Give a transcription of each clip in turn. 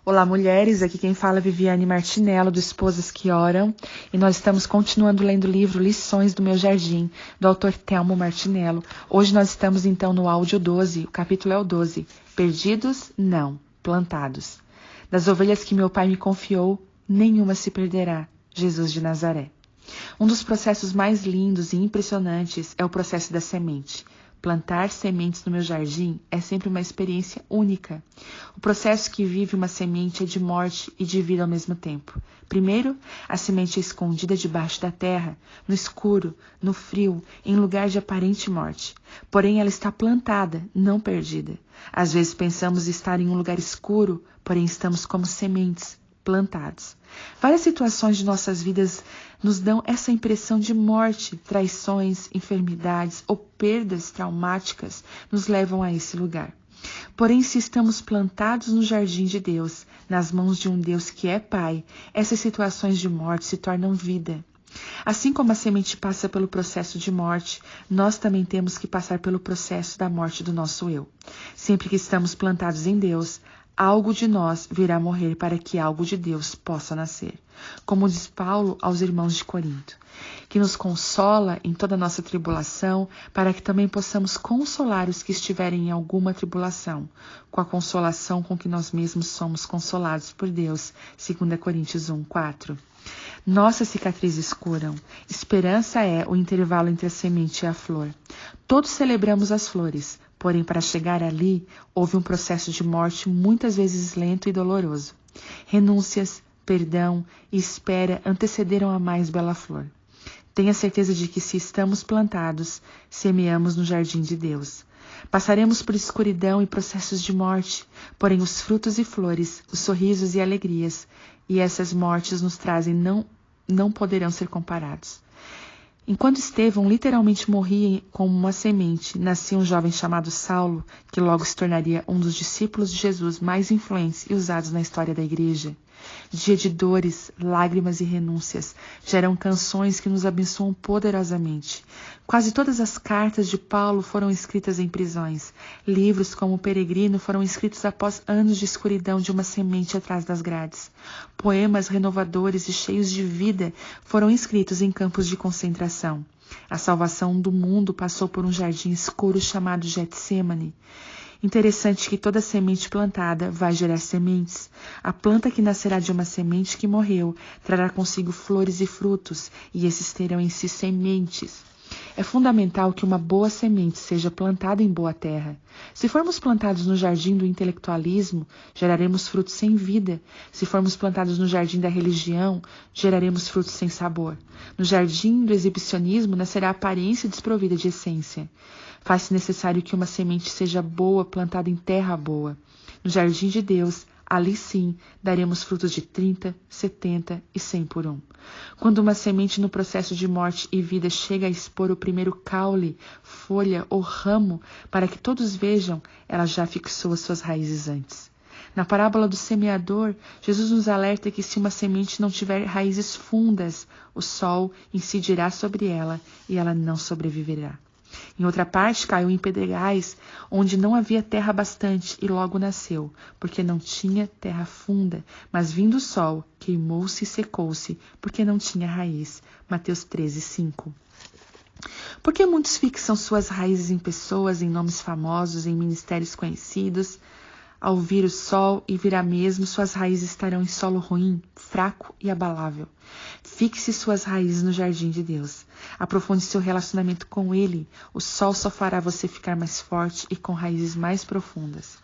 Olá, mulheres, aqui quem fala é Viviane Martinello, do Esposas que Oram, e nós estamos continuando lendo o livro Lições do Meu Jardim, do autor Telmo Martinello. Hoje nós estamos então no áudio 12, o capítulo é o 12, Perdidos? Não, plantados. Das ovelhas que meu pai me confiou, nenhuma se perderá, Jesus de Nazaré. Um dos processos mais lindos e impressionantes é o processo da semente. Plantar sementes no meu jardim é sempre uma experiência única. O processo que vive uma semente é de morte e de vida ao mesmo tempo. Primeiro, a semente é escondida debaixo da terra, no escuro, no frio, em lugar de aparente morte. Porém, ela está plantada, não perdida. Às vezes pensamos estar em um lugar escuro, porém estamos como sementes, plantados. Várias situações de nossas vidas nos dão essa impressão de morte, traições, enfermidades ou perdas traumáticas nos levam a esse lugar. Porém, se estamos plantados no jardim de Deus, nas mãos de um Deus que é Pai, essas situações de morte se tornam vida. Assim como a semente passa pelo processo de morte, nós também temos que passar pelo processo da morte do nosso eu. Sempre que estamos plantados em Deus, algo de nós virá morrer para que algo de Deus possa nascer. Como diz Paulo aos irmãos de Corinto, que nos consola em toda a nossa tribulação, para que também possamos consolar os que estiverem em alguma tribulação, com a consolação com que nós mesmos somos consolados por Deus, 2 Coríntios 1:4. Nossas cicatrizes curam. Esperança é o intervalo entre a semente e a flor. Todos celebramos as flores, porém para chegar ali, houve um processo de morte muitas vezes lento e doloroso. Renúncias, perdão e espera antecederam a mais bela flor. Tenha certeza de que se estamos plantados, semeamos no jardim de Deus. Passaremos por escuridão e processos de morte, porém os frutos e flores, os sorrisos e alegrias, e essas mortes nos trazem não poderão ser comparados. Enquanto Estevão literalmente morria como uma semente, nascia um jovem chamado Saulo, que logo se tornaria um dos discípulos de Jesus mais influentes e usados na história da igreja. Dia de dores, lágrimas e renúncias geram canções que nos abençoam poderosamente. Quase todas as cartas de Paulo foram escritas em prisões. Livros como O Peregrino foram escritos após anos de escuridão de uma semente atrás das grades. Poemas renovadores e cheios de vida foram escritos em campos de concentração. A salvação do mundo passou por um jardim escuro chamado Getsêmani. Interessante que toda semente plantada vai gerar sementes. A planta que nascerá de uma semente que morreu trará consigo flores e frutos, e esses terão em si sementes. É fundamental que uma boa semente seja plantada em boa terra. Se formos plantados no jardim do intelectualismo, geraremos frutos sem vida. Se formos plantados no jardim da religião, geraremos frutos sem sabor. No jardim do exibicionismo nascerá aparência desprovida de essência. Faz-se necessário que uma semente seja boa, plantada em terra boa. No jardim de Deus, ali sim, daremos frutos de 30, 70 e 100 por um. Quando uma semente no processo de morte e vida chega a expor o primeiro caule, folha ou ramo, para que todos vejam, ela já fixou as suas raízes antes. Na parábola do semeador, Jesus nos alerta que se uma semente não tiver raízes fundas, o sol incidirá sobre ela e ela não sobreviverá. Em outra parte, caiu em pedregais, onde não havia terra bastante, e logo nasceu, porque não tinha terra funda, mas vindo o sol, queimou-se e secou-se, porque não tinha raiz. Mateus 13:5. Por que muitos fixam suas raízes em pessoas, em nomes famosos, em ministérios conhecidos? Ao vir o sol e virá mesmo, suas raízes estarão em solo ruim, fraco e abalável. Fixe suas raízes no jardim de Deus. Aprofunde seu relacionamento com Ele. O sol só fará você ficar mais forte e com raízes mais profundas.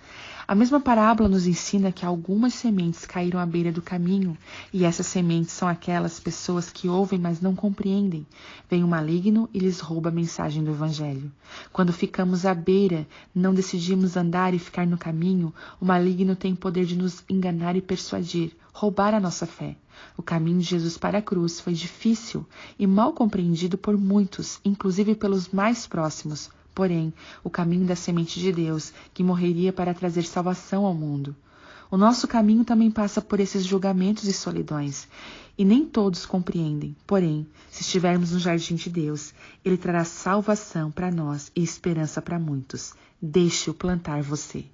A mesma parábola nos ensina que algumas sementes caíram à beira do caminho, e essas sementes são aquelas pessoas que ouvem, mas não compreendem. Vem o maligno e lhes rouba a mensagem do Evangelho. Quando ficamos à beira, não decidimos andar e ficar no caminho, o maligno tem o poder de nos enganar e persuadir, roubar a nossa fé. O caminho de Jesus para a cruz foi difícil e mal compreendido por muitos, inclusive pelos mais próximos. Porém, o caminho da semente de Deus, que morreria para trazer salvação ao mundo. O nosso caminho também passa por esses julgamentos e solidões, e nem todos compreendem. Porém, se estivermos no jardim de Deus, Ele trará salvação para nós e esperança para muitos. Deixe-o plantar você.